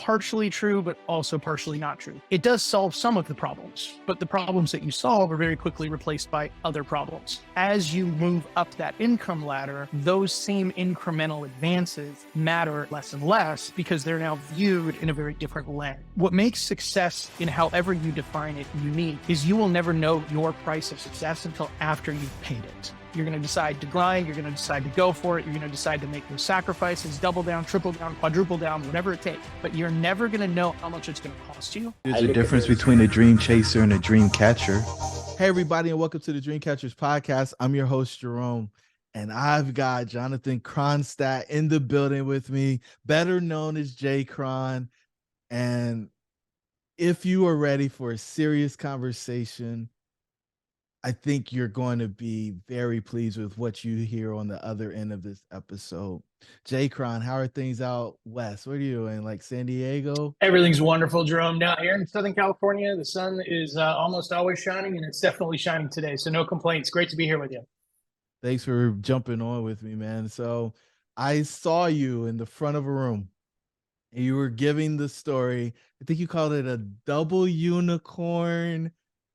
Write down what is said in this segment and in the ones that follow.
partially true, but also partially not true. It does solve some of the problems, but the problems that you solve are very quickly replaced by other problems. As you move up that income ladder, those same incremental advances matter less and less because they're now viewed in a very different lens. What makes success, in however you define it, unique is you will never know your price of success until after you've paid it. You're going to decide to grind. You're going to decide to go for it. You're going to decide to make those sacrifices, double down, triple down, quadruple down, whatever it takes. But you're never going to know how much it's going to cost you. There's a difference between a dream chaser and a dream catcher. Hey, everybody, and welcome to the Dream Catchers podcast. I'm your host, Jerome, and I've got Jonathan Cronstadt in the building with me, better known as Jcron. And if you are ready for a serious conversation, I think you're going to be very pleased with what you hear on the other end of this episode. Jcron, how are things out west? What are you in, like San Diego? Everything's wonderful, Jerome. Down here in Southern California, the sun is almost always shining, and it's definitely shining today. So no complaints. Great to be here with you. Thanks for jumping on with me, man. So I saw you in the front of a room and you were giving the story. I think you called it a double unicorn.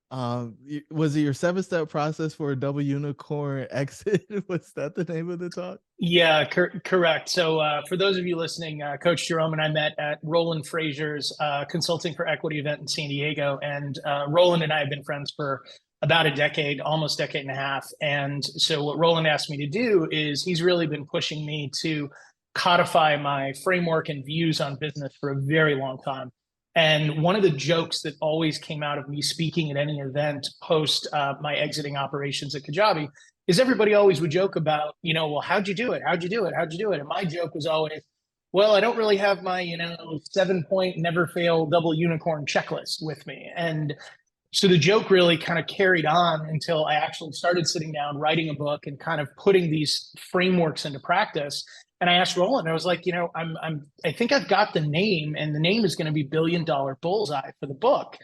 Was it your 7-step process for a double unicorn exit? Was that the name of the talk? Yeah, correct. So for those of you listening, Coach Jerome and I met at Roland Frazier's Consulting for Equity event in San Diego. And Roland and I have been friends for about a decade, almost decade and a half. And so what Roland asked me to do is he's really been pushing me to codify my framework and views on business for a very long time. And one of the jokes that always came out of me speaking at any event post my exiting operations at Kajabi is everybody always would joke about, well, how'd you do it? How'd you do it? How'd you do it? And my joke was always, well, I don't really have my, 7-point never fail double unicorn checklist with me. And so the joke really kind of carried on until I actually started sitting down, writing a book and kind of putting these frameworks into practice. And I asked Roland, I was like, I think I've got the name, and the name is going to be $1 Billion Bullseye for the book.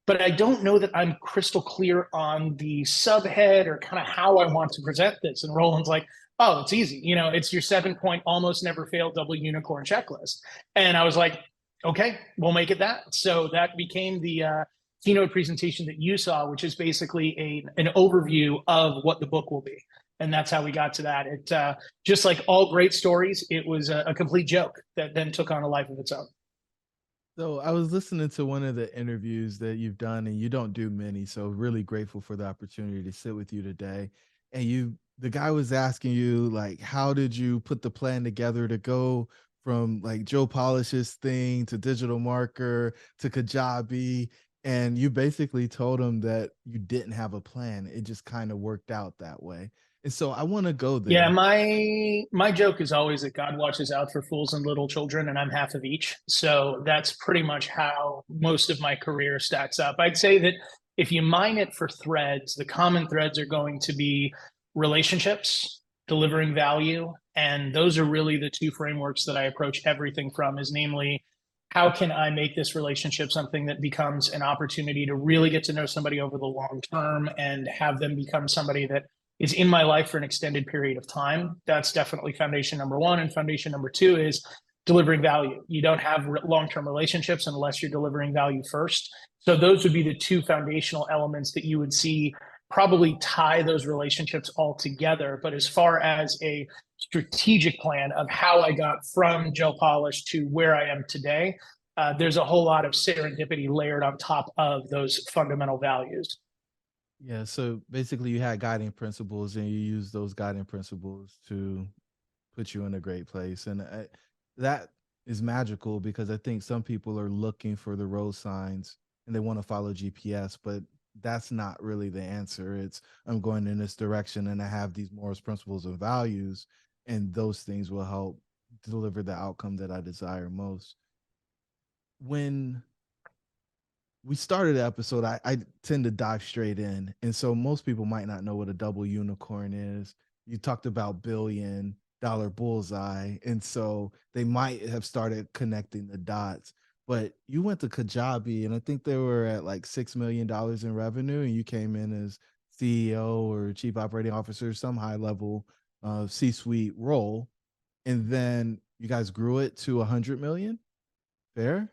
But I don't know that I'm crystal clear on the subhead or kind of how I want to present this. And Roland's like, oh, it's easy. It's your 7-point almost never fail double unicorn checklist. And I was like, okay, we'll make it that. So that became the keynote presentation that you saw, which is basically an overview of what the book will be. And that's how we got to that. It just like all great stories, it was a complete joke that then took on a life of its own. So I was listening to one of the interviews that you've done, and you don't do many. So really grateful for the opportunity to sit with you today. And the guy was asking you, like, how did you put the plan together to go from like Joe Polish's thing to Digital Marker to Kajabi? And you basically told him that you didn't have a plan. It just kind of worked out that way. And so I want to go there. Yeah, my joke is always that God watches out for fools and little children, and I'm half of each. So that's pretty much how most of my career stacks up. I'd say that if you mine it for threads, the common threads are going to be relationships, delivering value, and those are really the two frameworks that I approach everything from, is namely, how can I make this relationship something that becomes an opportunity to really get to know somebody over the long term and have them become somebody that is in my life for an extended period of time. That's definitely foundation number one. And foundation number two is delivering value. You don't have long-term relationships unless you're delivering value first. So those would be the two foundational elements that you would see probably tie those relationships all together. But as far as a strategic plan of how I got from Joe Polish to where I am today, there's a whole lot of serendipity layered on top of those fundamental values. Yeah, so basically you had guiding principles and you used those guiding principles to put you in a great place. And that is magical because I think some people are looking for the road signs and they want to follow GPS, but that's not really the answer. It's I'm going in this direction and I have these morals, principles, and values, and those things will help deliver the outcome that I desire most. When we started the episode, I tend to dive straight in. And so most people might not know what a double unicorn is. You talked about $1 billion bullseye. And so they might have started connecting the dots. But you went to Kajabi, and I think they were at like $6 million in revenue, and you came in as CEO or chief operating officer, some high level C-suite role. And then you guys grew it to 100 million. Fair?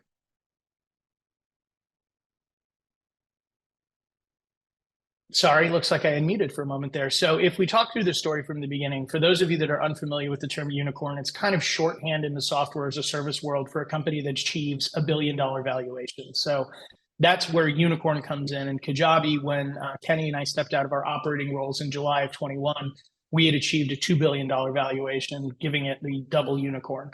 Sorry, looks like I unmuted for a moment there. So if we talk through the story from the beginning, for those of you that are unfamiliar with the term unicorn, it's kind of shorthand in the software as a service world for a company that achieves $1 billion valuation. So that's where unicorn comes in. And Kajabi, when Kenny and I stepped out of our operating roles in July of 21, we had achieved a $2 billion valuation, giving it the double unicorn.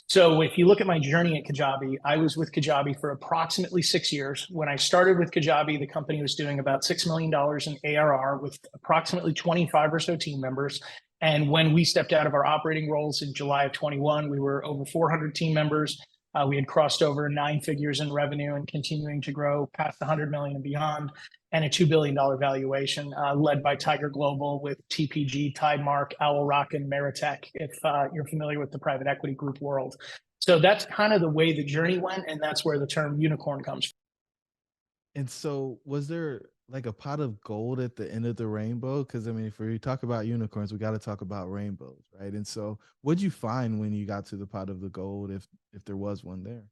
So if you look at my journey at Kajabi, I was with Kajabi for approximately 6 years. When I started with Kajabi, the company was doing about $6 million in ARR with approximately 25 or so team members. And when we stepped out of our operating roles in July of 21, we were over 400 team members. We had crossed over 9 figures in revenue and continuing to grow past 100 million and beyond, and a $2 billion valuation led by Tiger Global with TPG, Tidemark, Owl Rock, and Meritech, if you're familiar with the private equity group world. So that's kind of the way the journey went, and that's where the term unicorn comes from. And so, was there like a pot of gold at the end of the rainbow? Because I mean, if we talk about unicorns, we got to talk about rainbows, right? And so, what'd you find when you got to the pot of the gold, if there was one there?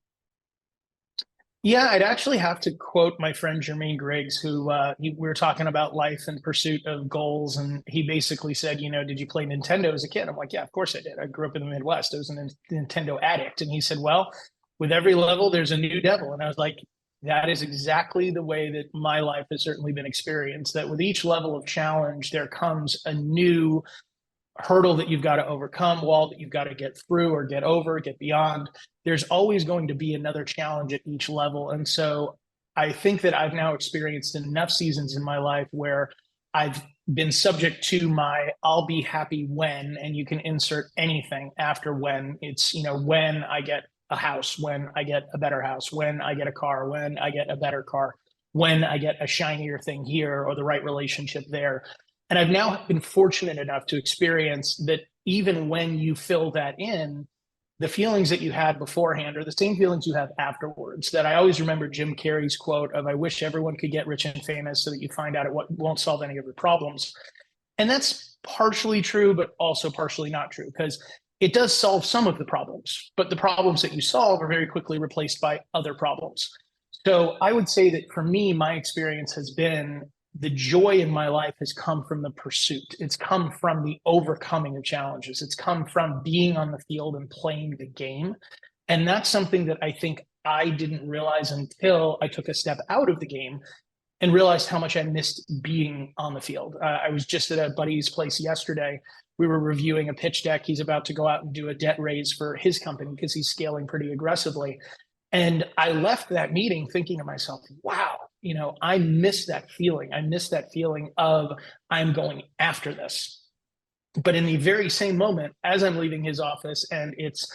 Yeah, I'd actually have to quote my friend Jermaine Griggs, who we were talking about life and pursuit of goals. And he basically said, did you play Nintendo as a kid? I'm like, yeah, of course I did. I grew up in the Midwest. I was a Nintendo addict. And he said, well, with every level, there's a new devil. And I was like, that is exactly the way that my life has certainly been experienced, that with each level of challenge, there comes a new hurdle that you've got to overcome, wall that you've got to get through or get over, get beyond. There's always going to be another challenge at each level. And so I think that I've now experienced enough seasons in my life where I've been subject to my I'll be happy when, and you can insert anything after when. It's, when I get a house, when I get a better house, when I get a car, when I get a better car, when I get a shinier thing here or the right relationship there. And I've now been fortunate enough to experience that even when you fill that in, the feelings that you had beforehand are the same feelings you have afterwards. That I always remember Jim Carrey's quote of, I wish everyone could get rich and famous so that you find out it won't solve any of your problems. And that's partially true, but also partially not true, because it does solve some of the problems, but the problems that you solve are very quickly replaced by other problems. So I would say that for me, my experience has been the joy in my life has come from the pursuit. It's come from the overcoming of challenges. It's come from being on the field and playing the game. And that's something that I think I didn't realize until I took a step out of the game and realized how much I missed being on the field. I was just at a buddy's place yesterday. We were reviewing a pitch deck. He's about to go out and do a debt raise for his company because he's scaling pretty aggressively. And I left that meeting thinking to myself, wow, I miss that feeling. I miss that feeling of I'm going after this. But in the very same moment, as I'm leaving his office and it's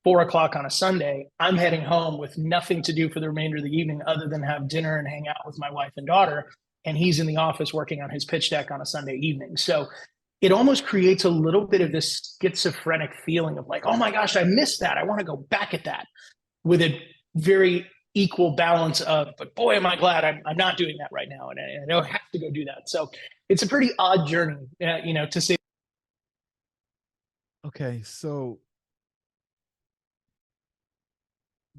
4 o'clock on a Sunday, I'm heading home with nothing to do for the remainder of the evening other than have dinner and hang out with my wife and daughter. And he's in the office working on his pitch deck on a Sunday evening. So it almost creates a little bit of this schizophrenic feeling of like, oh my gosh, I missed that. I want to go back at that, with a very equal balance of, but boy, am I glad I'm not doing that right now. And I don't have to go do that. So it's a pretty odd journey, to say. Okay, so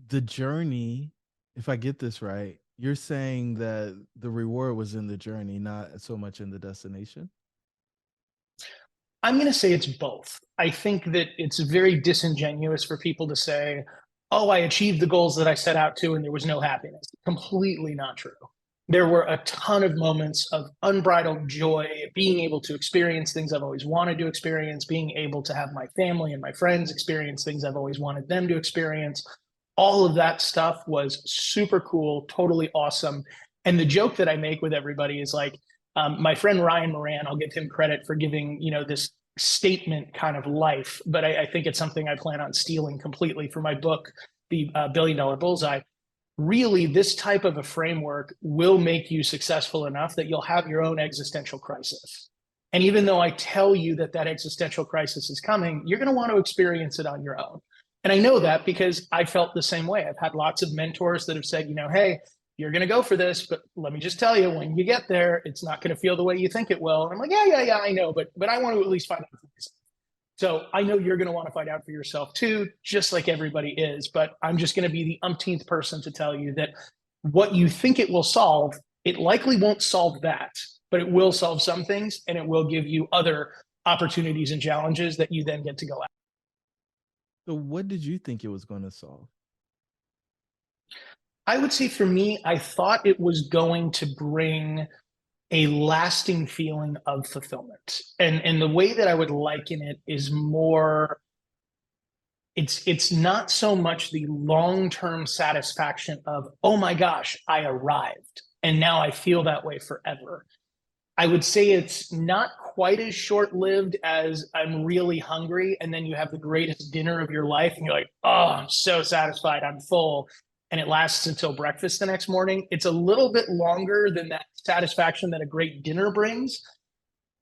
the journey, if I get this right, you're saying that the reward was in the journey, not so much in the destination? I'm going to say it's both. I think that it's very disingenuous for people to say, oh, I achieved the goals that I set out to and there was no happiness. Completely not true. There were a ton of moments of unbridled joy, being able to experience things I've always wanted to experience, being able to have my family and my friends experience things I've always wanted them to experience. All of that stuff was super cool, totally awesome. And the joke that I make with everybody is like, my friend Ryan Moran, I'll give him credit for giving, this statement kind of life, but I think it's something I plan on stealing completely for my book, The Billion Dollar Bullseye. Really, this type of a framework will make you successful enough that you'll have your own existential crisis. And even though I tell you that that existential crisis is coming, you're going to want to experience it on your own. And I know that because I felt the same way. I've had lots of mentors that have said, hey, you're going to go for this, but let me just tell you, when you get there, it's not going to feel the way you think it will. And I'm like, yeah, I know, but I want to at least find out for myself. So I know you're going to want to find out for yourself too, just like everybody is, but I'm just going to be the umpteenth person to tell you that what you think it will solve, it likely won't solve that, but it will solve some things and it will give you other opportunities and challenges that you then get to go at. So what did you think it was going to solve? I would say for me, I thought it was going to bring a lasting feeling of fulfillment. And the way that I would liken it is more, it's not so much the long-term satisfaction of, oh my gosh, I arrived and now I feel that way forever. I would say it's not quite as short-lived as I'm really hungry, and then you have the greatest dinner of your life, and you're like, oh, I'm so satisfied, I'm full, and it lasts until breakfast the next morning. It's a little bit longer than that satisfaction that a great dinner brings,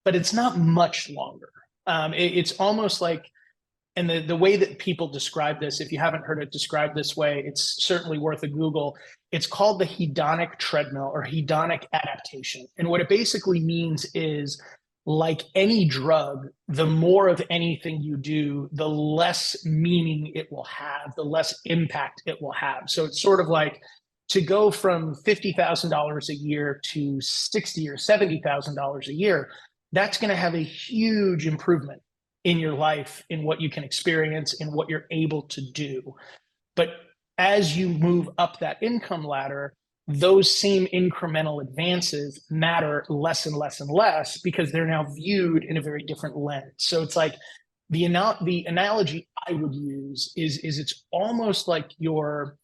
but it's not much longer. It's almost like, and the way that people describe this, if you haven't heard it described this way, it's certainly worth a Google. It's called the hedonic treadmill or hedonic adaptation. And what it basically means is, like any drug, the more of anything you do, the less meaning it will have, the less impact it will have. So it's sort of like to go from $50,000 a year to $60,000 or $70,000 a year, that's going to have a huge improvement in your life, in what you can experience, in what you're able to do. But as you move up that income ladder, those same incremental advances matter less and less and less because they're now viewed in a very different lens. So it's like the analogy I would use is it's almost like you're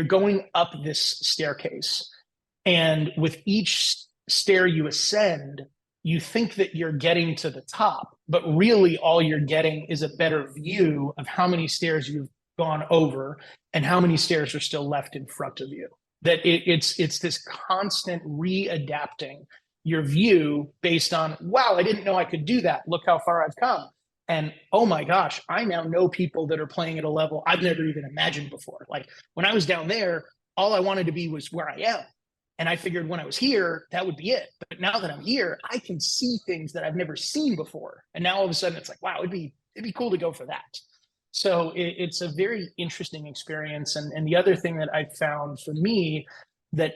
going up this staircase, and with each stair you ascend, you think that you're getting to the top, but really all you're getting is a better view of how many stairs you've gone over and how many stairs are still left in front of you. That it's this constant readapting your view based on, wow, I didn't know I could do that. Look how far I've come. And oh my gosh, I now know people that are playing at a level I've never even imagined before. Like when I was down there, all I wanted to be was where I am. And I figured when I was here, that would be it. But now that I'm here, I can see things that I've never seen before. And now all of a sudden it's like, wow, it'd be cool to go for that. So it's a very interesting experience. And the other thing that I found for me, that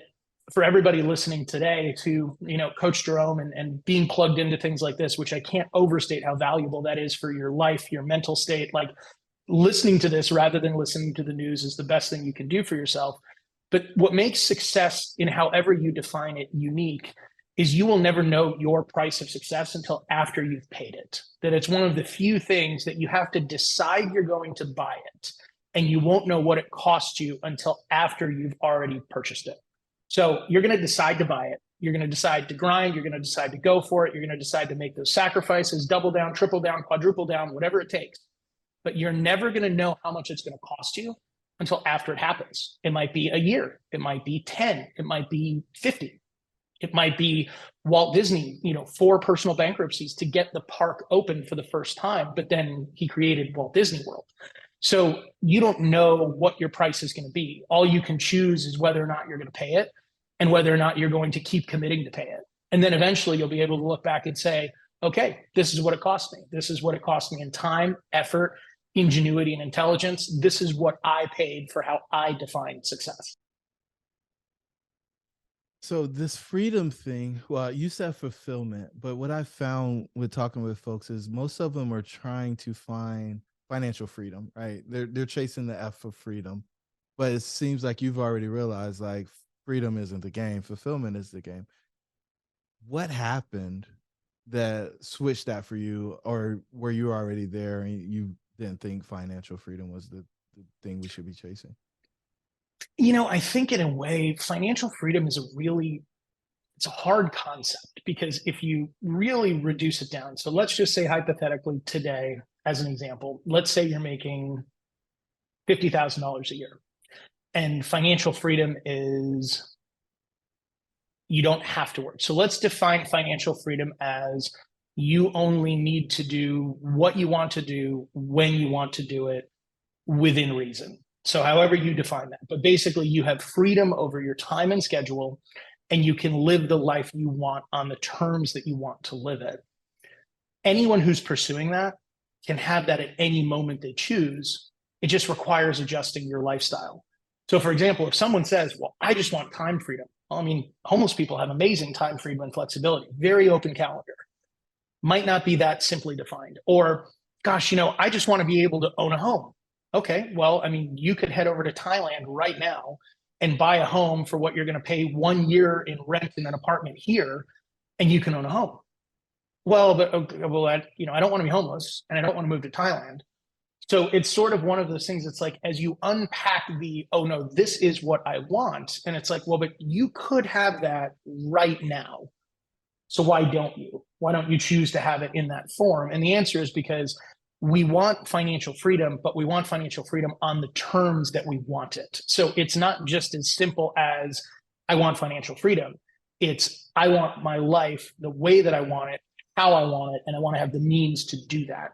for everybody listening today to, Coach Jerome and being plugged into things like this, which I can't overstate how valuable that is for your life, your mental state, like listening to this rather than listening to the news is the best thing you can do for yourself. But what makes success, in however you define it, unique is you will never know your price of success until after you've paid it. That it's one of the few things that you have to decide you're going to buy it, and you won't know what it costs you until after you've already purchased it. So you're going to decide to buy it. You're going to decide to grind. You're going to decide to go for it. You're going to decide to make those sacrifices, double down, triple down, quadruple down, whatever it takes. But you're never going to know how much it's going to cost you until after it happens. It might be a year. It might be 10. It might be 50. It might be Walt Disney, 4 personal bankruptcies to get the park open for the first time, but then he created Walt Disney World. So you don't know what your price is going to be. All you can choose is whether or not you're going to pay it and whether or not you're going to keep committing to pay it. And then eventually you'll be able to look back and say, okay, this is what it cost me. This is what it cost me in time, effort, ingenuity, and intelligence. This is what I paid for how I define success. So this freedom thing, well, you said fulfillment, but what I found with talking with folks is most of them are trying to find financial freedom, right? They're chasing the F of freedom, but it seems like you've already realized like freedom isn't the game, fulfillment is the game. What happened that switched that for you, or were you already there and you didn't think financial freedom was the thing we should be chasing? I think in a way, financial freedom is it's a hard concept because if you really reduce it down, so let's just say hypothetically today, as an example, let's say you're making $50,000 a year, and financial freedom is you don't have to work. So let's define financial freedom as you only need to do what you want to do when you want to do it within reason. So however you define that, but basically you have freedom over your time and schedule, and you can live the life you want on the terms that you want to live it. Anyone who's pursuing that can have that at any moment they choose. It just requires adjusting your lifestyle. So for example, if someone says, well, I just want time freedom. Well, I mean, homeless people have amazing time freedom and flexibility, very open calendar. Might not be that simply defined. Or, gosh, I just want to be able to own a home. Okay, well, I mean, you could head over to Thailand right now and buy a home for what you're going to pay 1 year in rent in an apartment here, and you can own a home. Well, but I don't want to be homeless, and I don't want to move to Thailand. So it's sort of one of those things. It's like, as you unpack oh no, this is what I want. And it's like, well, but you could have that right now. So why don't you? Why don't you choose to have it in that form? And the answer is because we want financial freedom, but we want financial freedom on the terms that we want it. So it's not just as simple as I want financial freedom. It's I want my life the way that I want it, how I want it, and I want to have the means to do that.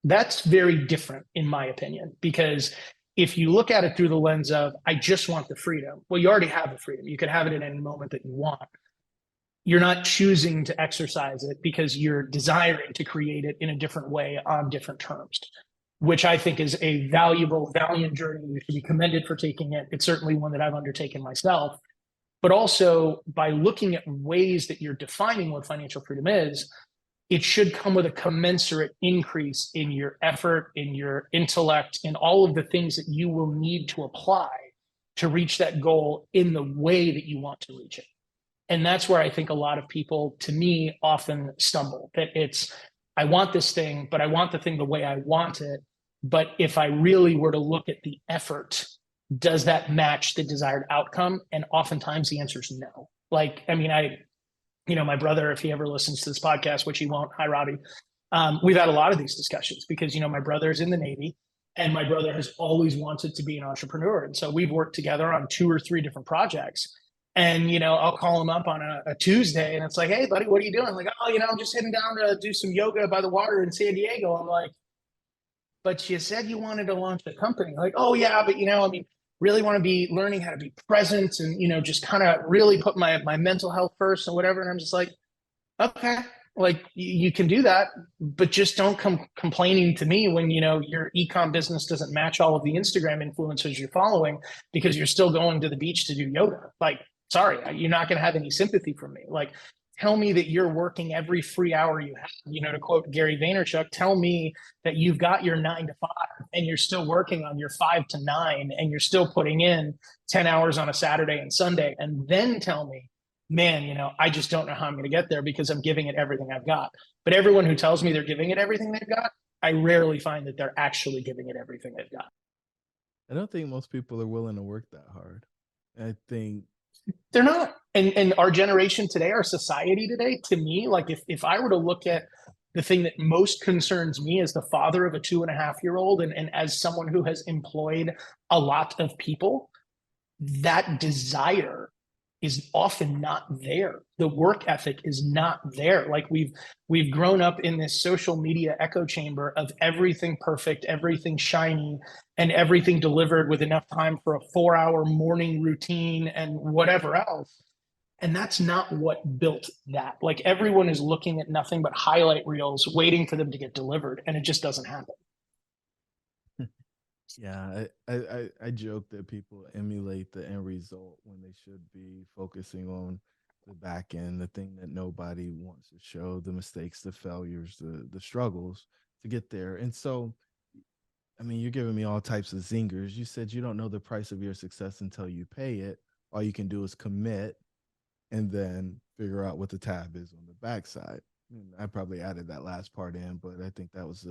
That's very different, in my opinion, because if you look at it through the lens of, I just want the freedom, well, you already have the freedom. You can have it at any moment that you want. You're not choosing to exercise it because you're desiring to create it in a different way on different terms, which I think is a valuable, valiant journey. You should be commended for taking it. It's certainly one that I've undertaken myself. But also, by looking at ways that you're defining what financial freedom is, it should come with a commensurate increase in your effort, in your intellect, in all of the things that you will need to apply to reach that goal in the way that you want to reach it. And that's where I think a lot of people, to me, often stumble, that it's, I want this thing, but I want the thing the way I want it. But if I really were to look at the effort, does that match the desired outcome? And oftentimes the answer is no. Like, I mean, my brother, if he ever listens to this podcast, which he won't, hi, Robbie, we've had a lot of these discussions because, my brother's in the Navy and my brother has always wanted to be an entrepreneur. And so we've worked together on 2 or 3 different projects. And, I'll call him up on a Tuesday and it's like, hey, buddy, what are you doing? I'm like, oh, I'm just heading down to do some yoga by the water in San Diego. I'm like, but you said you wanted to launch a company. Like, oh, yeah, but, really want to be learning how to be present and, just kind of really put my mental health first and whatever. And I'm just like, okay, like you can do that, but just don't come complaining to me when, your e-com business doesn't match all of the Instagram influencers you're following because you're still going to the beach to do yoga. Like, sorry, you're not going to have any sympathy from me. Like, tell me that you're working every free hour you have, to quote Gary Vaynerchuk, tell me that you've got your 9 to 5 and you're still working on your 5 to 9 and you're still putting in 10 hours on a Saturday and Sunday. And then tell me, man, I just don't know how I'm going to get there because I'm giving it everything I've got. But everyone who tells me they're giving it everything they've got, I rarely find that they're actually giving it everything they've got. I don't think most people are willing to work that hard. I think they're not. And our generation today, our society today, to me, like if I were to look at the thing that most concerns me as the father of a 2.5-year-old and as someone who has employed a lot of people, that desire is often not there. The work ethic is not there. Like we've grown up in this social media echo chamber of everything perfect, everything shiny, and everything delivered with enough time for a 4-hour morning routine and whatever else. And that's not what built that. Like everyone is looking at nothing but highlight reels, waiting for them to get delivered, and it just doesn't happen. Yeah, I joke that people emulate the end result when they should be focusing on the back end, the thing that nobody wants to show, the mistakes, the failures, the struggles to get there. And so, I mean, you're giving me all types of zingers. You said you don't know the price of your success until you pay it. All you can do is commit and then figure out what the tab is on the backside. I probably added that last part in, but I think that was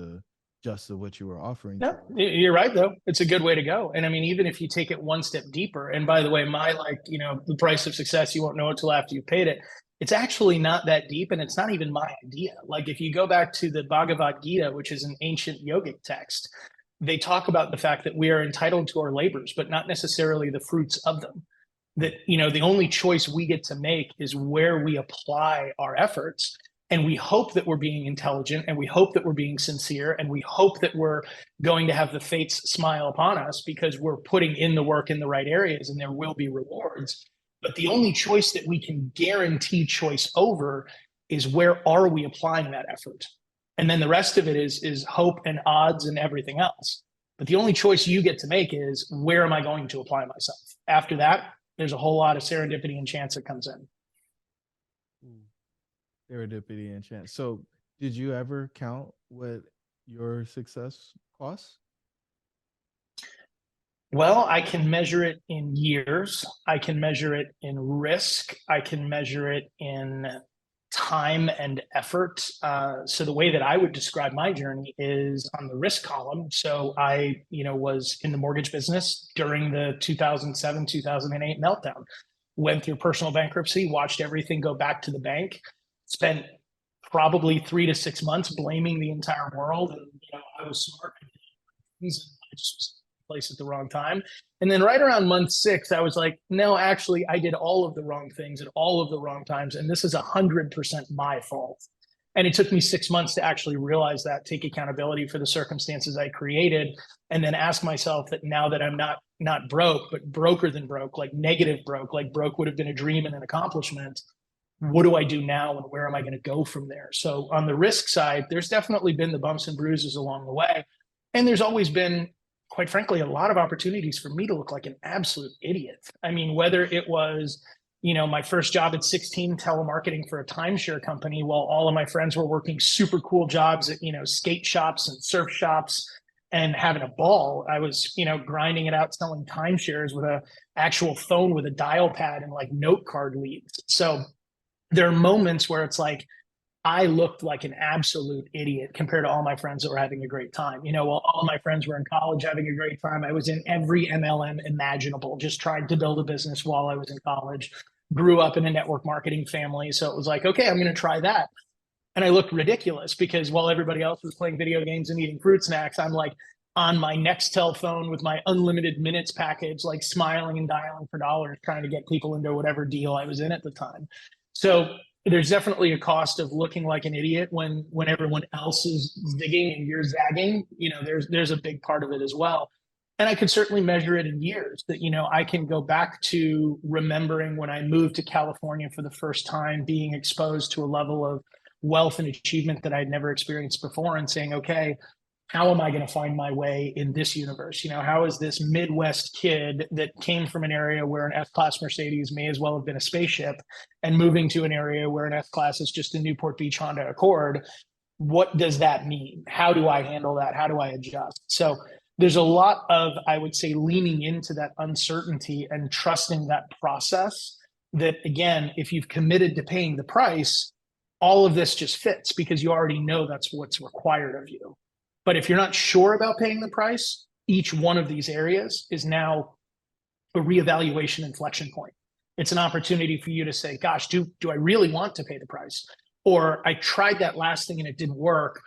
just what you were offering. No, you're right, though. It's a good way to go. And I mean, even if you take it one step deeper, and by the way, the price of success, you won't know until after you paid it. It's actually not that deep, and it's not even my idea. Like if you go back to the Bhagavad Gita, which is an ancient yogic text, they talk about the fact that we are entitled to our labors, but not necessarily the fruits of them. That, the only choice we get to make is where we apply our efforts. And we hope that we're being intelligent, and we hope that we're being sincere, and we hope that we're going to have the fates smile upon us because we're putting in the work in the right areas, and there will be rewards. But the only choice that we can guarantee choice over is where are we applying that effort? And then the rest of it is hope and odds and everything else. But the only choice you get to make is, where am I going to apply myself? After that, there's a whole lot of serendipity and chance that comes in. Serendipity and chance. So did you ever count what your success costs? Well, I can measure it in years. I can measure it in risk. I can measure it in time and effort. So the way that I would describe my journey is on the risk column. So I, was in the mortgage business during the 2007, 2008 meltdown, went through personal bankruptcy, watched everything go back to the bank, spent probably 3 to 6 months blaming the entire world. And, I was smart. I just was place at the wrong time. And then right around month 6, I was like, no, actually, I did all of the wrong things at all of the wrong times. And this is 100% my fault. And it took me 6 months to actually realize that, take accountability for the circumstances I created, and then ask myself that now that I'm not broke, but broker than broke, like negative broke, like broke would have been a dream and an accomplishment. What do I do now, and where am I going to go from there? So on the risk side, there's definitely been the bumps and bruises along the way. And there's always been, quite frankly, a lot of opportunities for me to look like an absolute idiot. I mean, whether it was, my first job at 16, telemarketing for a timeshare company, while all of my friends were working super cool jobs at, skate shops and surf shops and having a ball. I was, grinding it out, selling timeshares with a actual phone with a dial pad and like note card leads. So there are moments where it's like, I looked like an absolute idiot compared to all my friends that were having a great time. While all my friends were in college having a great time, I was in every MLM imaginable, just trying to build a business while I was in college. Grew up in a network marketing family. So it was like, okay, I'm going to try that. And I looked ridiculous because while everybody else was playing video games and eating fruit snacks, I'm like on my Nextel phone with my unlimited minutes package, like smiling and dialing for dollars, trying to get people into whatever deal I was in at the time. So there's definitely a cost of looking like an idiot when everyone else is zigging and you're zagging. There's a big part of it as well. And I could certainly measure it in years that, I can go back to remembering when I moved to California for the first time, being exposed to a level of wealth and achievement that I'd never experienced before, and saying, okay, how am I going to find my way in this universe? How is this Midwest kid that came from an area where an S-Class Mercedes may as well have been a spaceship, and moving to an area where an S-Class is just a Newport Beach Honda Accord? What does that mean? How do I handle that? How do I adjust? So there's a lot of, I would say, leaning into that uncertainty and trusting that process, that, again, if you've committed to paying the price, all of this just fits because you already know that's what's required of you. But if you're not sure about paying the price, each one of these areas is now a reevaluation inflection point. It's an opportunity for you to say, gosh, do I really want to pay the price? Or I tried that last thing and it didn't work.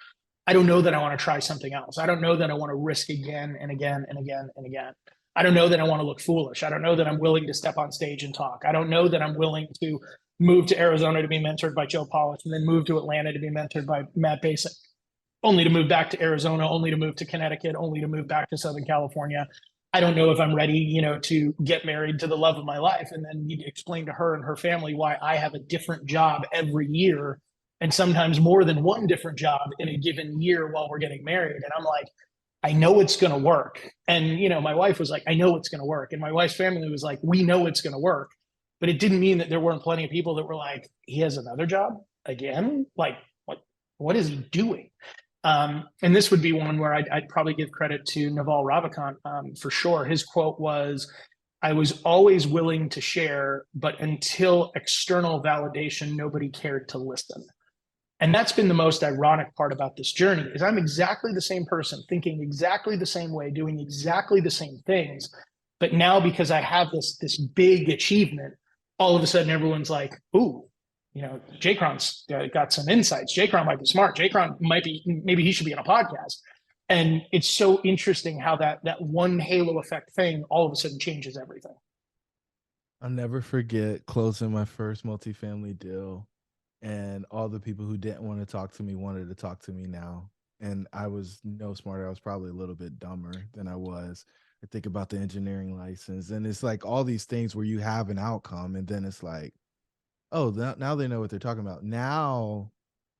I don't know that I want to try something else. I don't know that I want to risk again and again and again and again. I don't know that I want to look foolish. I don't know that I'm willing to step on stage and talk. I don't know that I'm willing to move to Arizona to be mentored by Joe Polish and then move to Atlanta to be mentored by Matt Basic, only to move back to Arizona, only to move to Connecticut, only to move back to Southern California. I don't know if I'm ready, to get married to the love of my life and then need to explain to her and her family why I have a different job every year, and sometimes more than one different job in a given year while we're getting married. And I'm like, I know it's going to work. And, my wife was like, I know it's going to work. And my wife's family was like, we know it's going to work. But it didn't mean that there weren't plenty of people that were like, he has another job again? Like, what is he doing? And this would be one where I'd probably give credit to Naval Ravikant for sure. His quote was, I was always willing to share, but until external validation, nobody cared to listen. And that's been the most ironic part about this journey, is I'm exactly the same person, thinking exactly the same way, doing exactly the same things. But now, because I have this big achievement, all of a sudden everyone's like, ooh, Jcron's got some insights. Jcron might be smart. Jcron maybe he should be on a podcast. And it's so interesting how that one halo effect thing all of a sudden changes everything. I'll never forget closing my first multifamily deal, and all the people who didn't want to talk to me wanted to talk to me now. And I was no smarter. I was probably a little bit dumber than I was. I think about the engineering license, and it's like all these things where you have an outcome, and then it's like, oh, now they know what they're talking about. Now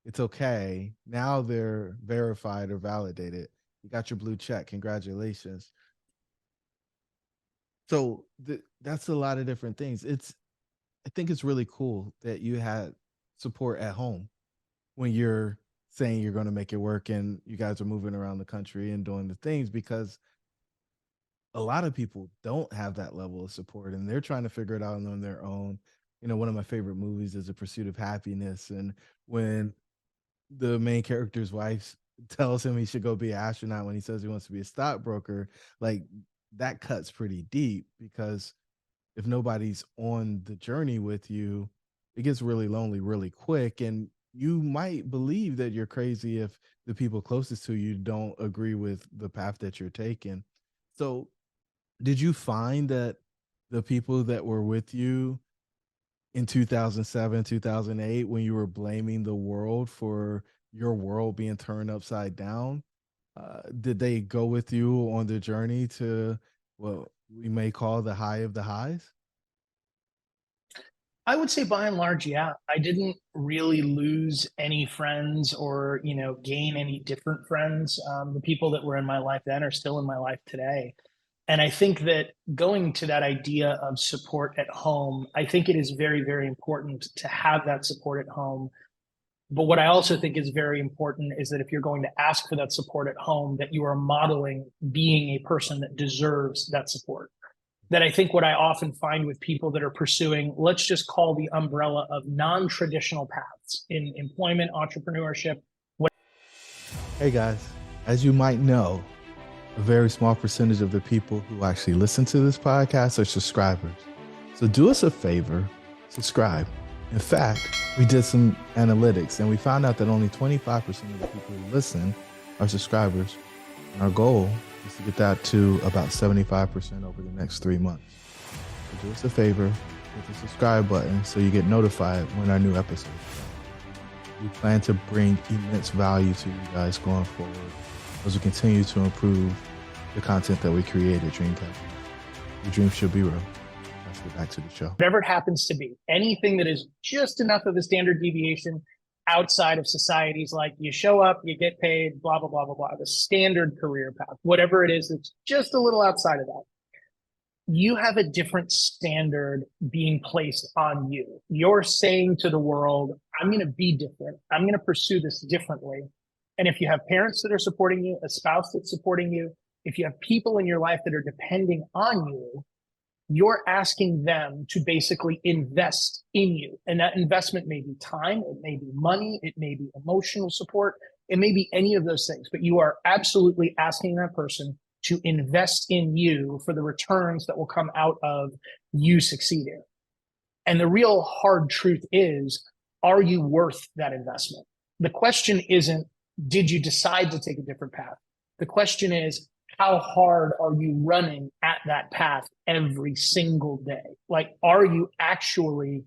it's okay. Now they're verified or validated. You got your blue check. Congratulations. So that's a lot of different things. I think it's really cool that you had support at home when you're saying you're going to make it work and you guys are moving around the country and doing the things, because a lot of people don't have that level of support and they're trying to figure it out on their own. You know, one of my favorite movies is A Pursuit of Happiness. And when the main character's wife tells him he should go be an astronaut when he says he wants to be a stockbroker, like that cuts pretty deep, because if nobody's on the journey with you, it gets really lonely really quick. And you might believe that you're crazy if the people closest to you don't agree with the path that you're taking. So, did you find that the people that were with you in 2007, 2008, when you were blaming the world for your world being turned upside down, did they go with you on the journey to what we may call the high of the highs? I would say by and large, yeah. I didn't really lose any friends or, gain any different friends. The people that were in my life then are still in my life today. And I think that going to that idea of support at home, I think it is very, very important to have that support at home. But what I also think is very important is that if you're going to ask for that support at home, that you are modeling being a person that deserves that support. That I think what I often find with people that are pursuing, let's just call the umbrella of non-traditional paths in employment, entrepreneurship. Hey guys, as you might know, a very small percentage of the people who actually listen to this podcast are subscribers. So do us a favor, subscribe. In fact, we did some analytics and we found out that only 25% of the people who listen are subscribers. And our goal is to get that to about 75% over the next 3 months. So do us a favor, hit the subscribe button so you get notified when our new episodes come. We plan to bring immense value to you guys going forward as we continue to improve the content that we create at Dreamcast. Your dreams should be real. Let's get back to the show. Whatever it happens to be, anything that is just enough of a standard deviation outside of society's, like you show up, you get paid, blah, blah, blah, blah, blah, the standard career path, whatever it is that's just a little outside of that. You have a different standard being placed on you. You're saying to the world, I'm going to be different. I'm going to pursue this differently. And if you have parents that are supporting you, a spouse that's supporting you, if you have people in your life that are depending on you, you're asking them to basically invest in you. And that investment may be time, it may be money, it may be emotional support, it may be any of those things, but you are absolutely asking that person to invest in you for the returns that will come out of you succeeding. And the real hard truth is, are you worth that investment? The question isn't, did you decide to take a different path? The question is, how hard are you running at that path every single day? Like, are you actually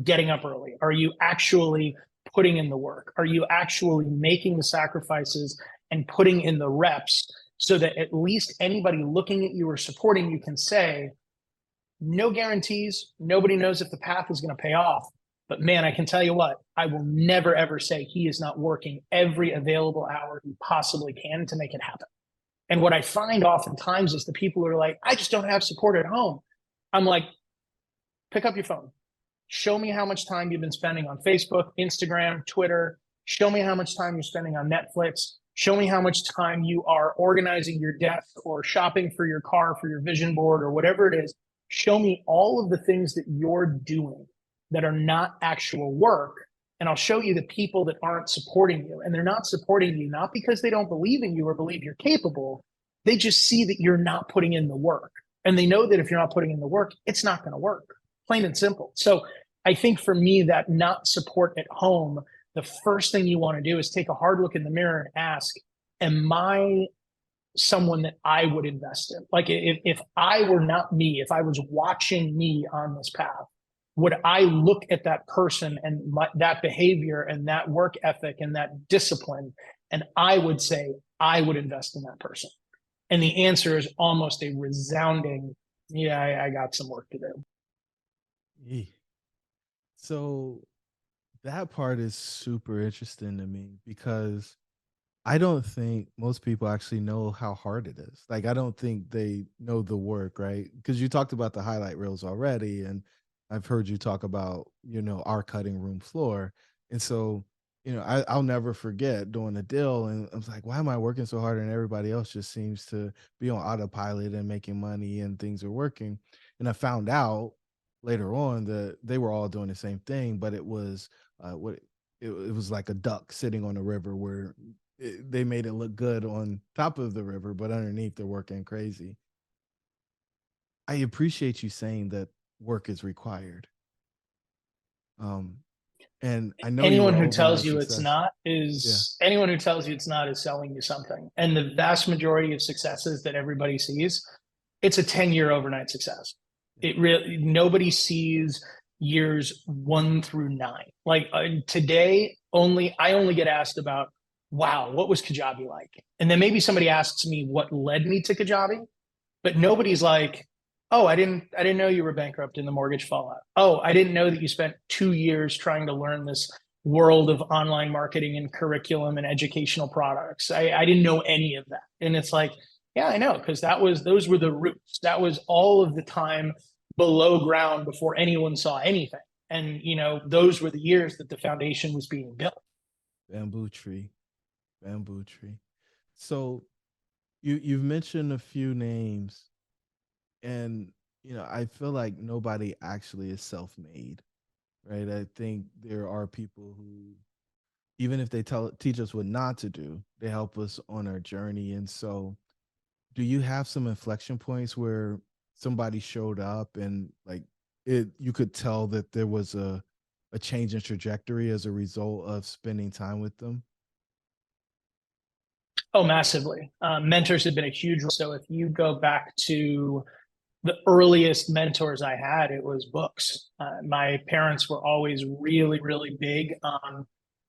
getting up early? Are you actually putting in the work? Are you actually making the sacrifices and putting in the reps so that at least anybody looking at you or supporting you can say, no guarantees, nobody knows if the path is going to pay off, but man, I can tell you what, I will never ever say he is not working every available hour he possibly can to make it happen. And what I find oftentimes is the people who are like, I just don't have support at home. I'm like, pick up your phone. Show me how much time you've been spending on Facebook, Instagram, Twitter. Show me how much time you're spending on Netflix. Show me how much time you are organizing your desk or shopping for your car, for your vision board or whatever it is. Show me all of the things that you're doing that are not actual work. And I'll show you the people that aren't supporting you. And they're not supporting you, not because they don't believe in you or believe you're capable. They just see that you're not putting in the work. And they know that if you're not putting in the work, it's not going to work, plain and simple. So I think for me, that not support at home, the first thing you want to do is take a hard look in the mirror and ask, am I someone that I would invest in? Like if I were not me, if I was watching me on this path, would I look at that person and that behavior and that work ethic and that discipline, and I would say, I would invest in that person? And the answer is almost a resounding, yeah, I got some work to do. So That part is super interesting to me because I don't think most people actually know how hard it is. Like, I don't think they know the work, right? Because you talked about the highlight reels already, and I've heard you talk about, our cutting room floor. And so, I'll never forget doing a deal, and I was like, why am I working so hard? And everybody else just seems to be on autopilot and making money and things are working. And I found out later on that they were all doing the same thing, but it was what it was like a duck sitting on a river where they made it look good on top of the river, but underneath they're working crazy. I appreciate you saying that work is required. Um, and I know you Anyone are who overnight tells you it's success. not Yeah. is anyone who tells you it's not is selling you something. And the vast majority of successes that everybody sees, it's a 10-year overnight success. It really nobody sees years 1 through 9. Like today, I only get asked about, wow, what was Kajabi like? And then maybe somebody asks me what led me to Kajabi, but nobody's like, oh, I didn't know you were bankrupt in the mortgage fallout. Oh, I didn't know that you spent 2 years trying to learn this world of online marketing and curriculum and educational products. I didn't know any of that. And it's like, yeah, I know, because those were the roots. That was all of the time below ground before anyone saw anything. And those were the years that the foundation was being built. Bamboo tree. Bamboo tree. So you've mentioned a few names, and I feel like nobody actually is self-made, right? I think there are people who, even if they teach us what not to do, they help us on our journey. And so, do you have some inflection points where somebody showed up and like you could tell that there was a change in trajectory as a result of spending time with them? Oh, massively. Mentors have been a huge role. So if you go back to the earliest mentors I had, it was books. My parents were always really, really big on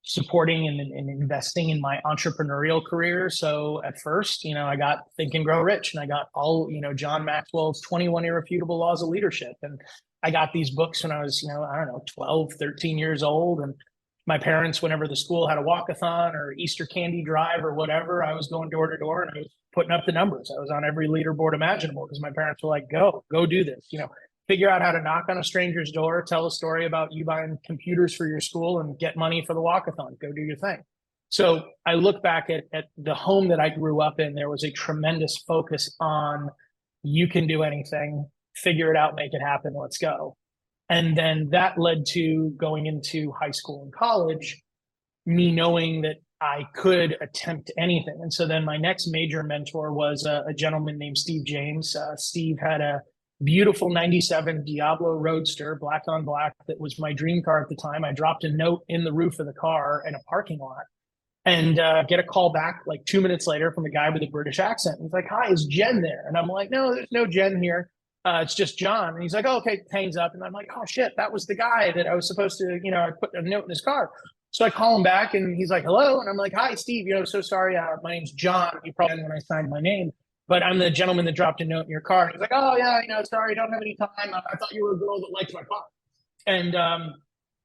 supporting and investing in my entrepreneurial career. So at first, I got Think and Grow Rich, and I got all, John Maxwell's 21 Irrefutable Laws of Leadership. And I got these books when I was, I don't know, 12, 13 years old. And my parents, whenever the school had a walkathon or Easter candy drive or whatever, I was going door to door and I was putting up the numbers. I was on every leaderboard imaginable because my parents were like, go do this, figure out how to knock on a stranger's door, tell a story about you buying computers for your school and get money for the walkathon, go do your thing. So I look back at the home that I grew up in, there was a tremendous focus on you can do anything, figure it out, make it happen, let's go. And then that led to going into high school and college, me knowing that I could attempt anything. And so then my next major mentor was a gentleman named Steve James. Steve had a beautiful 97 Diablo Roadster, black on black, that was my dream car at the time. I dropped a note in the roof of the car in a parking lot and get a call back like 2 minutes later from a guy with a British accent. He's like, hi, is Jen there? And I'm like, no, there's no Jen here. It's just John. And he's like, oh, okay, hangs up. And I'm like, oh, shit, that was the guy that I was supposed to, I put a note in his car. So I call him back and he's like, hello. And I'm like, hi, Steve, so sorry. My name's John. You probably when I signed my name, but I'm the gentleman that dropped a note in your car. And he's like, oh, yeah, sorry, don't have any time. I thought you were a girl that liked my car. And,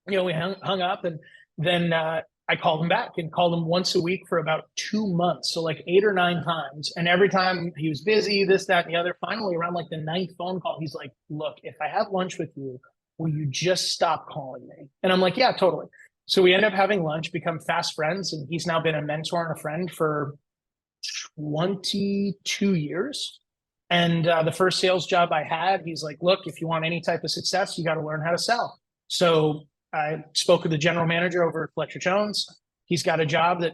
we hung up and then I called him back and called him once a week for about 2 months. So like 8 or 9 times. And every time he was busy, this, that, and the other. Finally, around like the 9th phone call, he's like, look, if I have lunch with you, will you just stop calling me? And I'm like, yeah, totally. So we end up having lunch, become fast friends. And he's now been a mentor and a friend for 22 years. And the first sales job I had, he's like, look, if you want any type of success, you got to learn how to sell. So I spoke with the general manager over at Fletcher Jones. He's got a job that,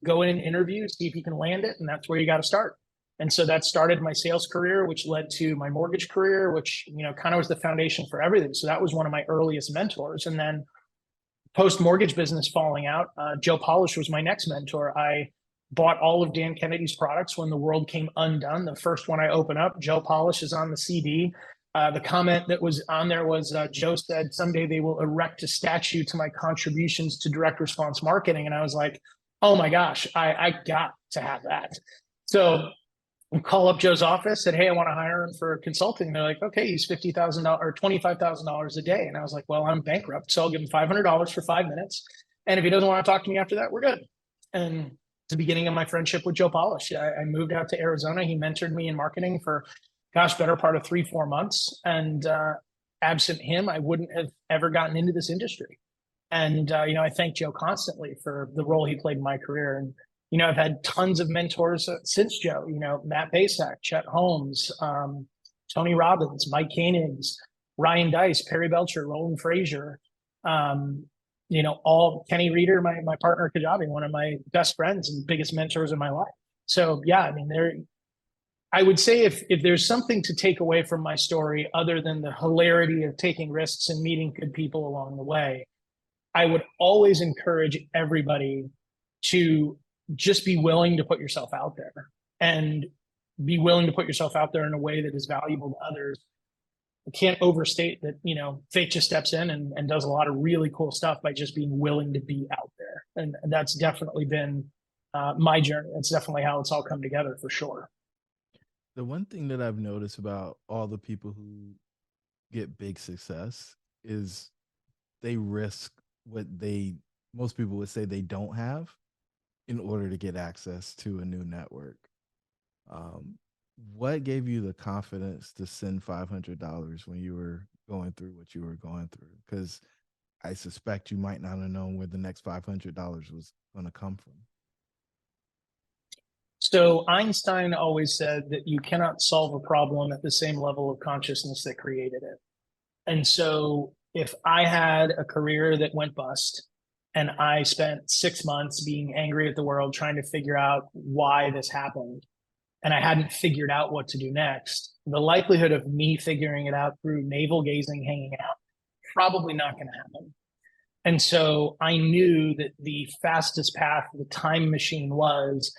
go in, interview, see if you can land it. And that's where you got to start. And so that started my sales career, which led to my mortgage career, which, kind of was the foundation for everything. So that was one of my earliest mentors. And then post mortgage business falling out, Joe Polish was my next mentor. I bought all of Dan Kennedy's products when the world came undone. The first one I opened up, Joe Polish is on the CD. The comment that was on there was Joe said, someday they will erect a statue to my contributions to direct response marketing. And I was like, oh my gosh, I got to have that. So call up Joe's office, said, hey, I want to hire him for consulting. They're like, okay, he's $50,000 or $25,000 a day. And I was like, well, I'm bankrupt, so I'll give him $500 for 5 minutes. And if he doesn't want to talk to me after that, we're good. And it's the beginning of my friendship with Joe Polish. I moved out to Arizona. He mentored me in marketing for, gosh, better part of 3-4 months. And absent him, I wouldn't have ever gotten into this industry. And, I thank Joe constantly for the role he played in my career. And, I've had tons of mentors since Joe, Matt Basak, Chet Holmes, Tony Robbins, Mike Koenigs, Ryan Dice, Perry Belcher, Roland Frazier, all Kenny Reeder, my partner Kajabi, one of my best friends and biggest mentors in my life. So yeah, I mean, I would say if there's something to take away from my story other than the hilarity of taking risks and meeting good people along the way, I would always encourage everybody to just be willing to put yourself out there and be willing to put yourself out there in a way that is valuable to others. I can't overstate that, fate just steps in and does a lot of really cool stuff by just being willing to be out there. And that's definitely been my journey. That's definitely how it's all come together for sure. The one thing that I've noticed about all the people who get big success is they risk what most people would say they don't have in order to get access to a new network. What gave you the confidence to send $500 when you were going through what you were going through? Because I suspect you might not have known where the next $500 was going to come from. So Einstein always said that you cannot solve a problem at the same level of consciousness that created it. And so if I had a career that went bust and I spent 6 months being angry at the world, trying to figure out why this happened, and I hadn't figured out what to do next, the likelihood of me figuring it out through navel gazing, hanging out, probably not going to happen. And so I knew that the fastest path, the time machine, was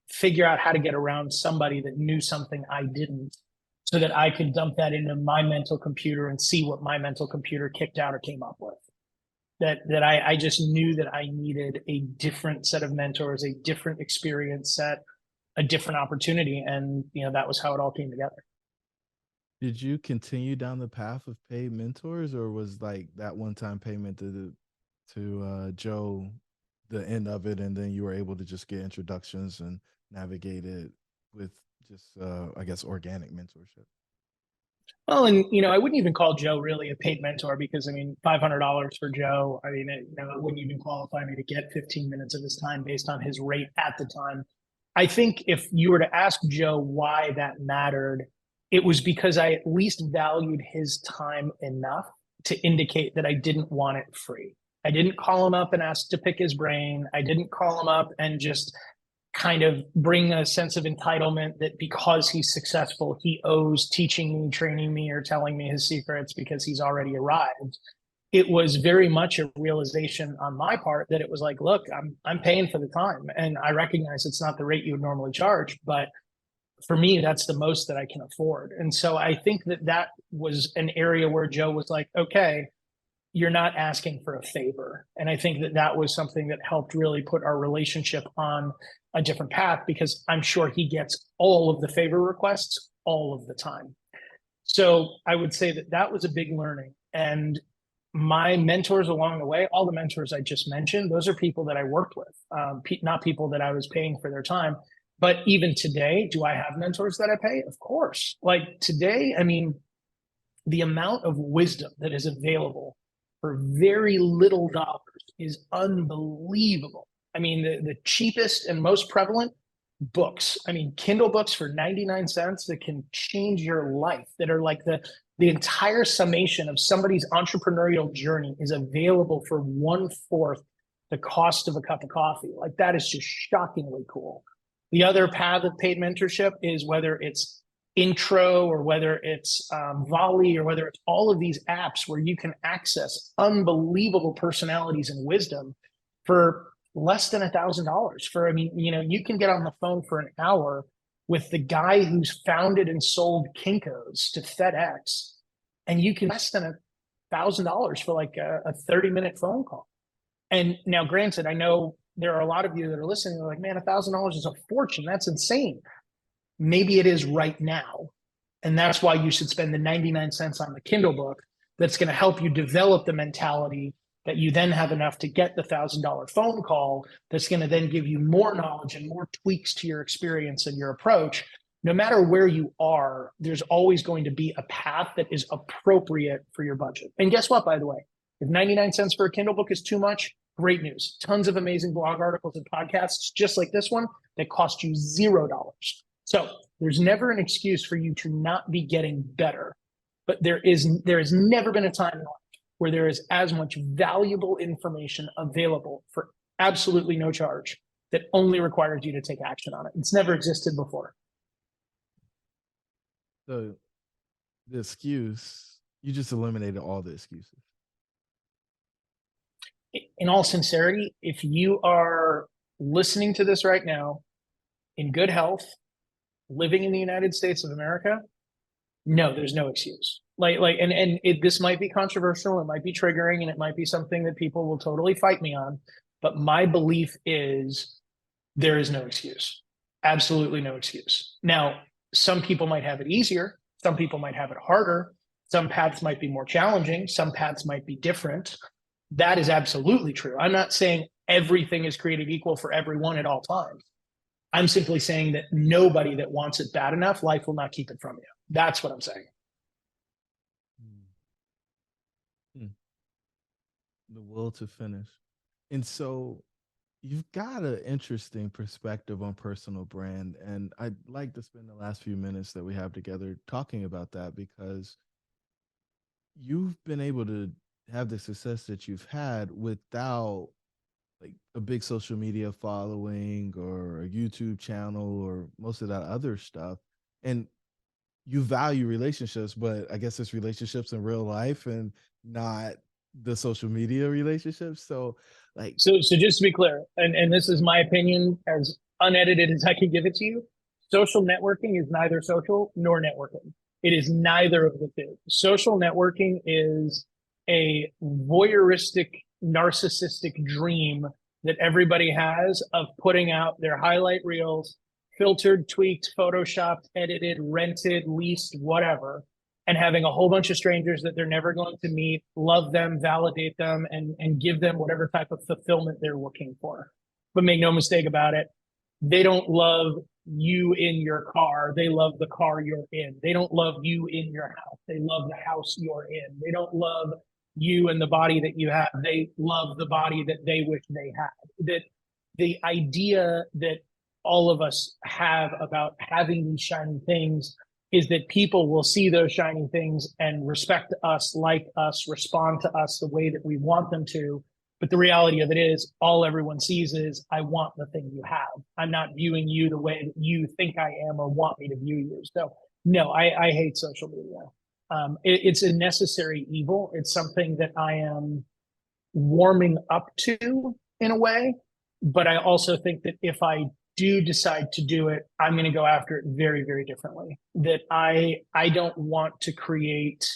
figure out how to get around somebody that knew something I didn't, so that I could dump that into my mental computer and see what my mental computer kicked out or came up with. That I just knew that I needed a different set of mentors, a different experience set, a different opportunity. And, that was how it all came together. Did you continue down the path of paid mentors, or was like that one-time payment to Joe the end of it, and then you were able to just get introductions and navigate it with just, I guess, organic mentorship? Well, and I wouldn't even call Joe really a paid mentor, because $500 for Joe, it wouldn't even qualify me to get 15 minutes of his time based on his rate at the time. I think if you were to ask Joe why that mattered, it was because I at least valued his time enough to indicate that I didn't want it free. I didn't call him up and ask to pick his brain. I didn't call him up and just kind of bring a sense of entitlement that because he's successful, he owes teaching me, training me, or telling me his secrets because he's already arrived. It was very much a realization on my part that it was like, look, I'm paying for the time, and I recognize it's not the rate you would normally charge, but for me, that's the most that I can afford. And so I think that was an area where Joe was like, okay, you're not asking for a favor. And I think that was something that helped really put our relationship on a different path, because I'm sure he gets all of the favor requests all of the time. So I would say that was a big learning. And my mentors along the way, all the mentors I just mentioned, those are people that I worked with, not people that I was paying for their time. But even today, do I have mentors that I pay? Of course. Like today, the amount of wisdom that is available for very little dollars is unbelievable. The cheapest and most prevalent books, Kindle books for 99 cents that can change your life, that are like the entire summation of somebody's entrepreneurial journey, is available for 1/4 the cost of a cup of coffee. Like, that is just shockingly cool. The other path of paid mentorship is whether it's Intro or whether it's Volley or whether it's all of these apps where you can access unbelievable personalities and wisdom for less than $1,000. You can get on the phone for an hour with the guy who's founded and sold Kinko's to FedEx, and you can less than $1,000 for like a 30-minute phone call. And now, granted, I know there are a lot of you that are listening, they're like, man, $1,000 is a fortune. That's insane. Maybe it is right now. And that's why you should spend the 99 cents on the Kindle book that's going to help you develop the mentality that you then have enough to get the $1,000 phone call that's going to then give you more knowledge and more tweaks to your experience and your approach. No matter where you are, there's always going to be a path that is appropriate for your budget. And guess what, by the way? If 99 cents for a Kindle book is too much, great news. Tons of amazing blog articles and podcasts just like this one that cost you $0. So there's never an excuse for you to not be getting better. But there has never been a time in life where there is as much valuable information available for absolutely no charge that only requires you to take action on it. It's never existed before. So the excuse, you just eliminated all the excuses. In all sincerity, if you are listening to this right now in good health, living in the United States of America, no, there's no excuse. This might be controversial, it might be triggering, and it might be something that people will totally fight me on. But my belief is there is no excuse. Absolutely no excuse. Now, some people might have it easier. Some people might have it harder. Some paths might be more challenging. Some paths might be different. That is absolutely true. I'm not saying everything is created equal for everyone at all times. I'm simply saying that nobody that wants it bad enough, life will not keep it from you. That's what I'm saying. The will to finish. And so you've got an interesting perspective on personal brand. And I'd like to spend the last few minutes that we have together talking about that, because you've been able to have the success that you've had without like a big social media following or a YouTube channel or most of that other stuff. And you value relationships, but I guess it's relationships in real life and not the social media relationships. So so just to be clear, and this is my opinion as unedited as I can give it to you, social networking is neither social nor networking. It is neither of the two. Social networking is a voyeuristic, narcissistic dream that everybody has of putting out their highlight reels, filtered, tweaked, photoshopped, edited, rented, leased, whatever, and having a whole bunch of strangers that they're never going to meet, love them, validate them, and give them whatever type of fulfillment they're looking for. But make no mistake about it, they don't love you in your car. They love the car you're in. They don't love you in your house. They love the house you're in. They don't love you and the body that you have. They love the body that they wish they had. That the idea that all of us have about having these shiny things is that people will see those shiny things and respect us, like us, respond to us the way that we want them to. But the reality of it is, all everyone sees is, I want the thing you have. I'm not viewing you the way that you think I am or want me to view you. So no, I hate social media. It's a necessary evil. It's something that I am warming up to in a way. But I also think that if I do decide to do it, I'm going to go after it very, very differently. That I don't want to create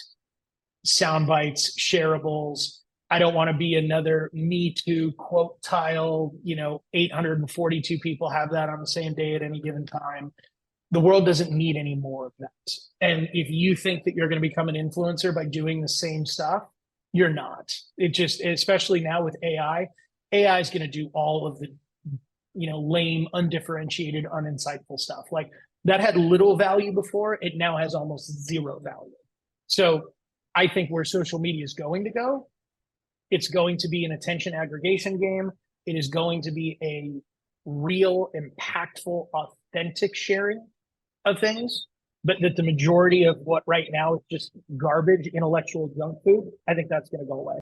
sound bites, shareables. I don't want to be another Me Too quote tile. 842 people have that on the same day at any given time. The world doesn't need any more of that. And if you think that you're going to become an influencer by doing the same stuff, you're not. It just, especially now with AI is going to do all of the lame, undifferentiated, uninsightful stuff. Like that had little value before, it now has almost zero value. So I think where social media is going to go, it's going to be an attention aggregation game. It is going to be a real, impactful, authentic sharing of things, but that the majority of what right now is just garbage, intellectual junk food, I think that's going to go away.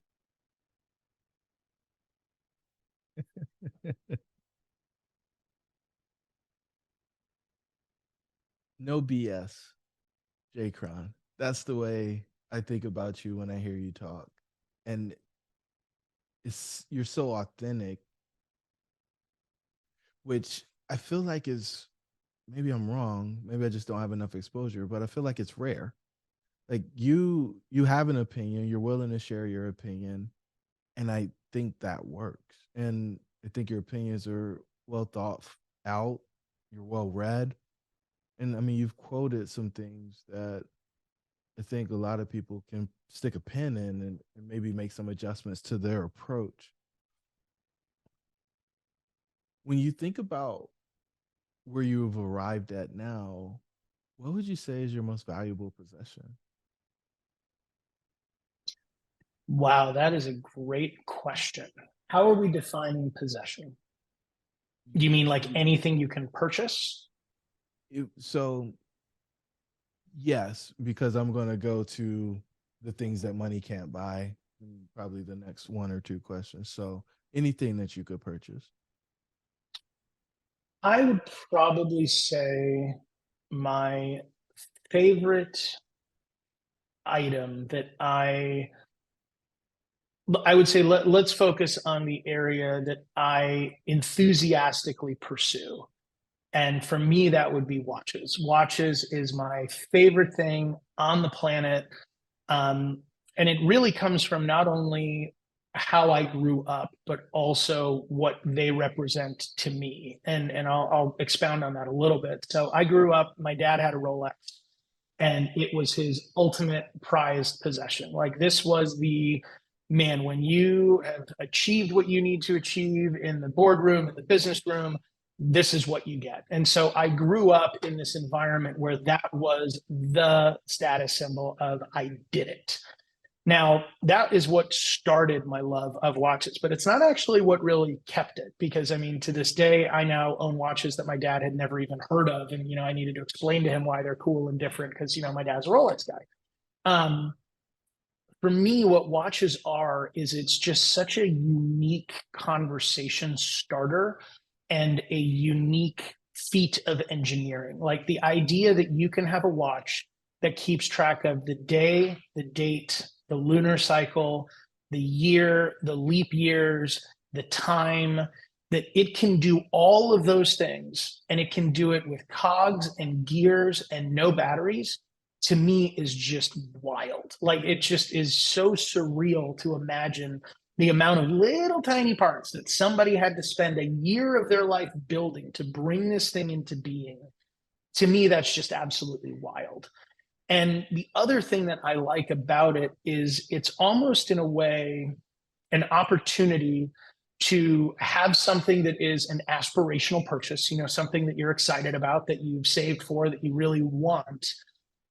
No BS, Jcron. That's the way I think about you when I hear you talk. And you're so authentic, which I feel like is, maybe I'm wrong, maybe I just don't have enough exposure, but I feel like it's rare. Like you have an opinion, you're willing to share your opinion, and I think that works. And I think your opinions are well thought out, you're well read, And I mean, you've quoted some things that I think a lot of people can stick a pin in, and maybe make some adjustments to their approach. When you think about where you've arrived at now, what would you say is your most valuable possession? Wow, that is a great question. How are we defining possession? Do you mean like anything you can purchase? So, yes, because I'm going to go to the things that money can't buy, probably the next one or two questions. So, anything that you could purchase. I would probably say my favorite item that I would say let's focus on the area that I enthusiastically pursue. And for me, that would be watches. Watches is my favorite thing on the planet. Um, and it really comes from not only how I grew up, but also what they represent to me. And I'll expound on that a little bit. So I grew up, my dad had a Rolex, and it was his ultimate prized possession. Like this was the man, when you have achieved what you need to achieve in the boardroom, in the business room, this is what you get. And so I grew up in this environment where that was the status symbol of I did it. Now, that is what started my love of watches, but it's not actually what really kept it. Because I mean, to this day, I now own watches that my dad had never even heard of. And, I needed to explain to him why they're cool and different because, my dad's a Rolex guy. Um, for me, what watches are is it's just such a unique conversation starter and a unique feat of engineering. Like the idea that you can have a watch that keeps track of the day, the date, the lunar cycle, the year, the leap years, the time, that it can do all of those things and it can do it with cogs and gears and no batteries, to me is just wild. Like it just is so surreal to imagine the amount of little tiny parts that somebody had to spend a year of their life building to bring this thing into being. To me, that's just absolutely wild. And the other thing that I like about it is it's almost in a way an opportunity to have something that is an aspirational purchase, something that you're excited about, that you've saved for, that you really want,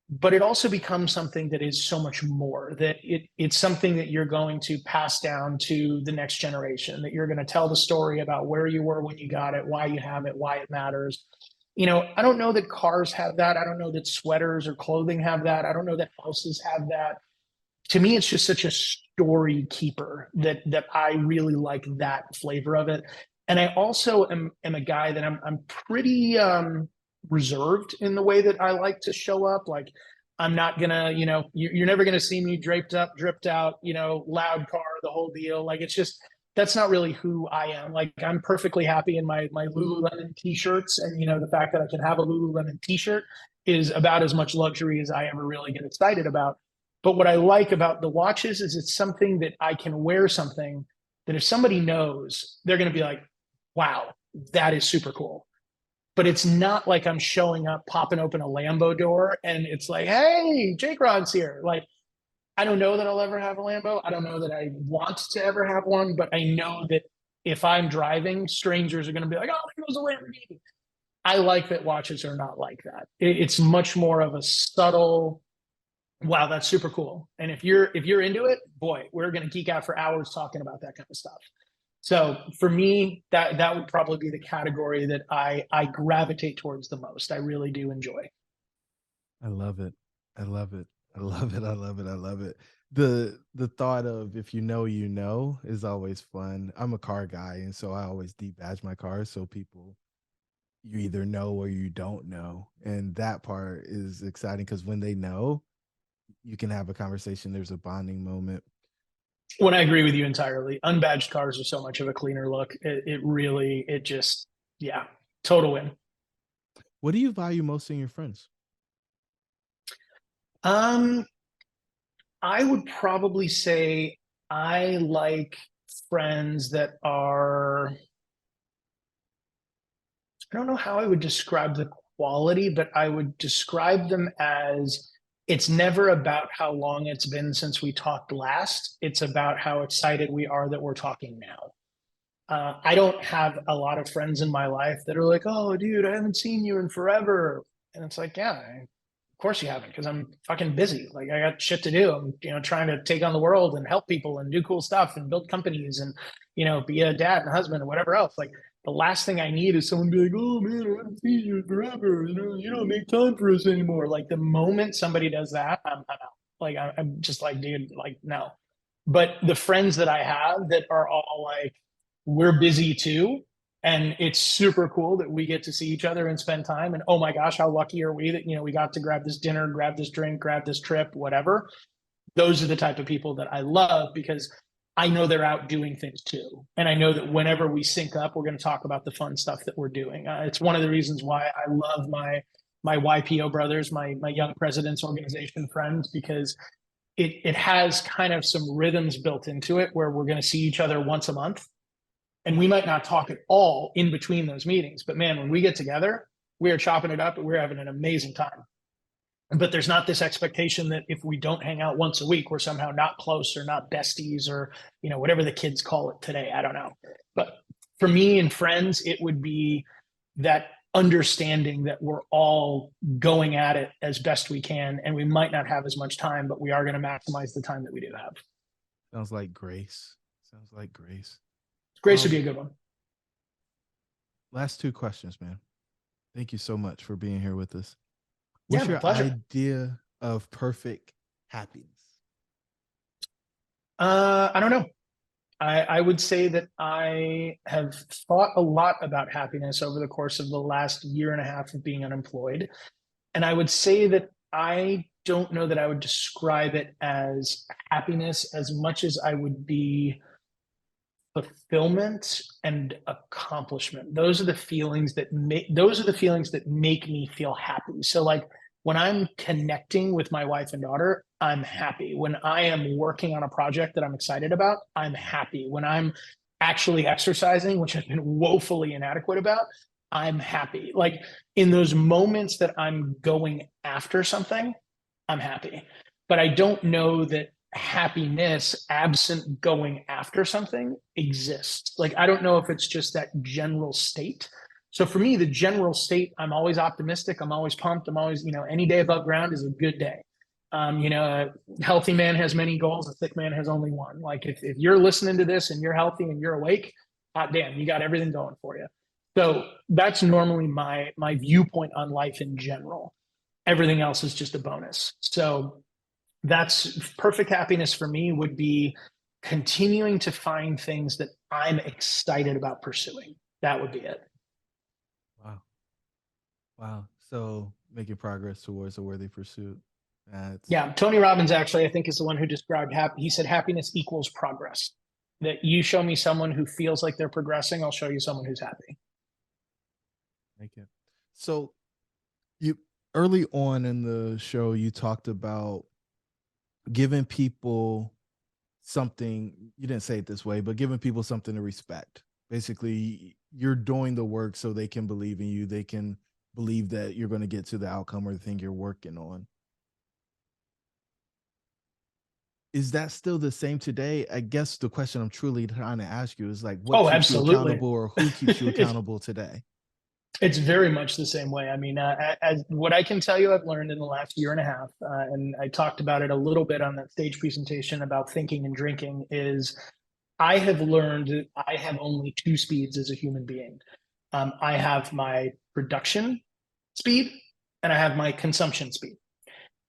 but it also becomes something that is so much more, that it's something that you're going to pass down to the next generation, that you're going to tell the story about where you were when you got it, why you have it, why it matters. I don't know that cars have that. I don't know that sweaters or clothing have that. I don't know that houses have that. To me, it's just such a story keeper that I really like that flavor of it. And I also am a guy that I'm pretty reserved in the way that I like to show up. Like I'm not gonna, you're never gonna see me draped up, dripped out, loud car, the whole deal. Like it's just that's not really who I am. Like I'm perfectly happy in my Lululemon t-shirts, and the fact that I can have a Lululemon t-shirt is about as much luxury as I ever really get excited about. But what I like about the watches is it's something that I can wear something that if somebody knows, they're going to be like, wow, that is super cool. But it's not like I'm showing up, popping open a Lambo door, and it's like, hey, Jcron's here. Like, I don't know that I'll ever have a Lambo. I don't know that I want to ever have one, but I know that if I'm driving, strangers are going to be like, oh, there goes a Lamborghini. I like that watches are not like that. It's much more of a subtle, wow, that's super cool. And if you're into it, boy, we're going to geek out for hours talking about that kind of stuff. So for me, that would probably be the category that I gravitate towards the most. I really do enjoy. I love it. I love it. I love it. I love it. I love it. The thought of if you know you know is always fun. I'm a car guy, and so I always debadge my cars so people, you either know or you don't know. And that part is exciting because when they know, you can have a conversation. There's a bonding moment. When I agree with you entirely, unbadged cars are so much of a cleaner look. It really, it just, yeah, total win. What do you value most in your friends? Um, I would probably say I like friends that are, I don't know how I would describe the quality, but I would describe them as, it's never about how long it's been since we talked last. It's about how excited we are that we're talking now. I don't have a lot of friends in my life that are like, oh, dude, I haven't seen you in forever. And it's like, yeah, of course you haven't, because I'm fucking busy. Like, I got shit to do. I'm, trying to take on the world and help people and do cool stuff and build companies and, be a dad and a husband and whatever else. Like, the last thing I need is someone to be like, oh man, I haven't seen you in forever. You don't make time for us anymore. Like, the moment somebody does that, I'm out. Like, I'm just like, dude, like, no. But the friends that I have that are all like, we're busy too. And it's super cool that we get to see each other and spend time. And oh my gosh, how lucky are we that, we got to grab this dinner, grab this drink, grab this trip, whatever. Those are the type of people that I love, because I know they're out doing things too. And I know that whenever we sync up, we're going to talk about the fun stuff that we're doing. It's one of the reasons why I love my YPO brothers, my Young Presidents Organization friends, because it has kind of some rhythms built into it where we're going to see each other once a month. And we might not talk at all in between those meetings, but man, when we get together, we are chopping it up and we're having an amazing time. But there's not this expectation that if we don't hang out once a week, we're somehow not close or not besties or, whatever the kids call it today. I don't know. But for me and friends, it would be that understanding that we're all going at it as best we can. And we might not have as much time, but we are going to maximize the time that we do have. Sounds like grace. Grace would be a good one. Last two questions, man. Thank you so much for being here with us. What's your idea of perfect happiness? I don't know. I would say that I have thought a lot about happiness over the course of the last year and a half of being unemployed. And I would say that I don't know that I would describe it as happiness as much as I would be fulfillment and accomplishment. Those are the feelings that make me feel happy. So like when I'm connecting with my wife and daughter, I'm happy. When I am working on a project that I'm excited about, I'm happy. When I'm actually exercising, which I've been woefully inadequate about, I'm happy. Like in those moments that I'm going after something, I'm happy. But I don't know that happiness absent going after something exists. Like, I don't know if it's just that general state. So for me, the general state, I'm always optimistic. I'm always pumped. I'm always, any day above ground is a good day. A healthy man has many goals. A sick man has only one. Like if you're listening to this and you're healthy and you're awake, hot damn, you got everything going for you. So that's normally my viewpoint on life in general. Everything else is just a bonus. So that's perfect happiness for me would be continuing to find things that I'm excited about pursuing. That would be it. Wow. So making progress towards a worthy pursuit. Yeah. Tony Robbins actually, I think, is the one who described he said happiness equals progress. That you show me someone who feels like they're progressing, I'll show you someone who's happy. Thank you. So you early on in the show, you talked about giving people something, you didn't say it this way, but giving people something to respect. Basically, you're doing the work so they can believe in you. They can believe that you're going to get to the outcome or the thing you're working on. Is that still the same today? I guess the question I'm truly trying to ask you is like, what keeps you accountable, or who keeps you accountable today? It's very much the same way. I mean, as what I can tell you, I've learned in the last year and a half, and I talked about it a little bit on that stage presentation about thinking and drinking, is I have learned that I have only two speeds as a human being. I have my production speed and I have my consumption speed.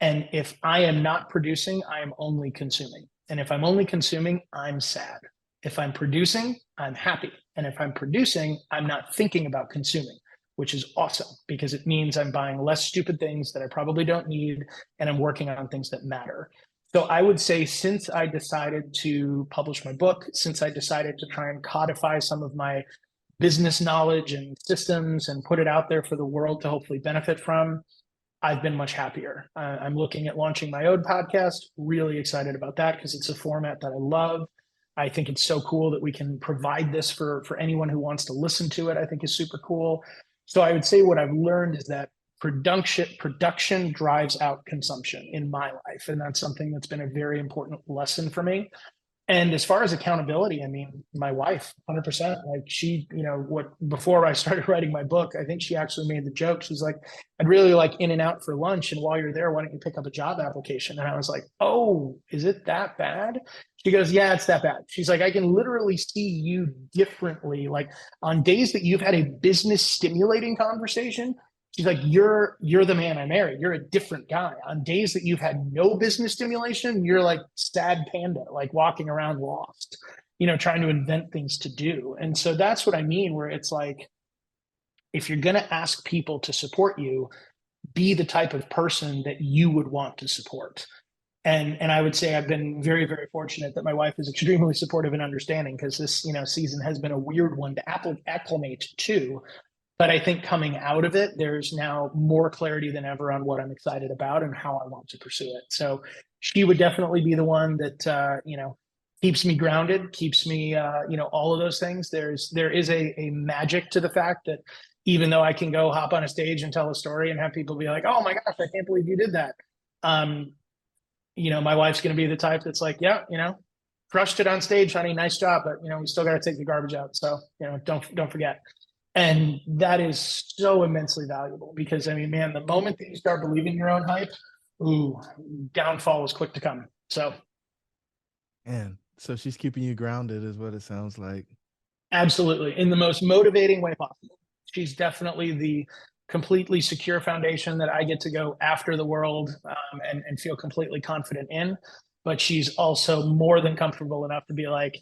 And if I am not producing, I am only consuming. And if I'm only consuming, I'm sad. If I'm producing, I'm happy. And if I'm producing, I'm not thinking about consuming, which is awesome because it means I'm buying less stupid things that I probably don't need, and I'm working on things that matter. So I would say since I decided to publish my book, since I decided to try and codify some of my business knowledge and systems and put it out there for the world to hopefully benefit from, I've been much happier. I'm looking at launching my own podcast, really excited about that because it's a format that I love. I think it's so cool that we can provide this for anyone who wants to listen to it. I think is super cool. So I would say what I've learned is that production drives out consumption in my life. And that's something that's been a very important lesson for me. And as far as accountability, I mean, my wife, 100%, like she, before I started writing my book, I think she actually made the joke. She's like, I'd really like in and out for lunch. And while you're there, why don't you pick up a job application? And I was like, oh, is it that bad? She goes, yeah, it's that bad. She's like, I can literally see you differently. Like on days that you've had a business stimulating conversation, she's like, you're the man I married. You're a different guy. On days that you've had no business stimulation, you're like sad panda, like walking around lost, trying to invent things to do. And so that's what I mean, where it's like, if you're going to ask people to support you, be the type of person that you would want to support. And I would say I've been very, very fortunate that my wife is extremely supportive and understanding, because this, season has been a weird one to acclimate to. But I think coming out of it, there's now more clarity than ever on what I'm excited about and how I want to pursue it. So she would definitely be the one that, keeps me grounded, keeps me, all of those things. There is a magic to the fact that even though I can go hop on a stage and tell a story and have people be like, oh my gosh, I can't believe you did that. My wife's going to be the type that's like, yeah, crushed it on stage, honey, nice job. But, we still got to take the garbage out. So, don't forget. And that is so immensely valuable, because I mean, man, the moment that you start believing your own hype, downfall is quick to come. So, man, so she's keeping you grounded is what it sounds like. Absolutely. In the most motivating way possible. She's definitely the completely secure foundation that I get to go after the world and feel completely confident in. But she's also more than comfortable enough to be like,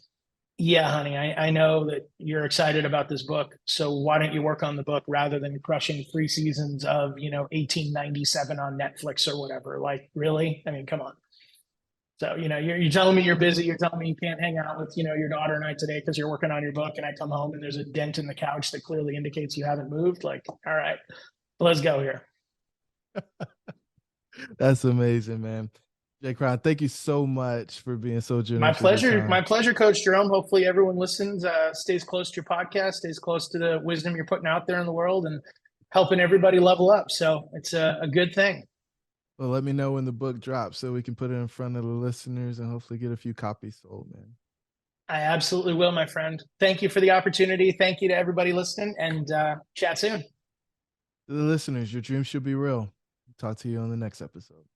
yeah, honey, I know that you're excited about this book. So why don't you work on the book rather than crushing 3 seasons of, 1897 on Netflix or whatever? Like, really? I mean, come on. So, you're telling me you're busy. You're telling me you can't hang out with, your daughter and I today because you're working on your book, and I come home and there's a dent in the couch that clearly indicates you haven't moved. Like, all right, let's go here. That's amazing, man. Jcron, thank you so much for being so generous. My pleasure, Coach Jerome. Hopefully everyone listens, stays close to your podcast, stays close to the wisdom you're putting out there in the world, and helping everybody level up. So it's a good thing. Well, let me know when the book drops so we can put it in front of the listeners and hopefully get a few copies sold, man. I absolutely will, my friend. Thank you for the opportunity. Thank you to everybody listening, and chat soon. To the listeners, your dreams should be real. Talk to you on the next episode.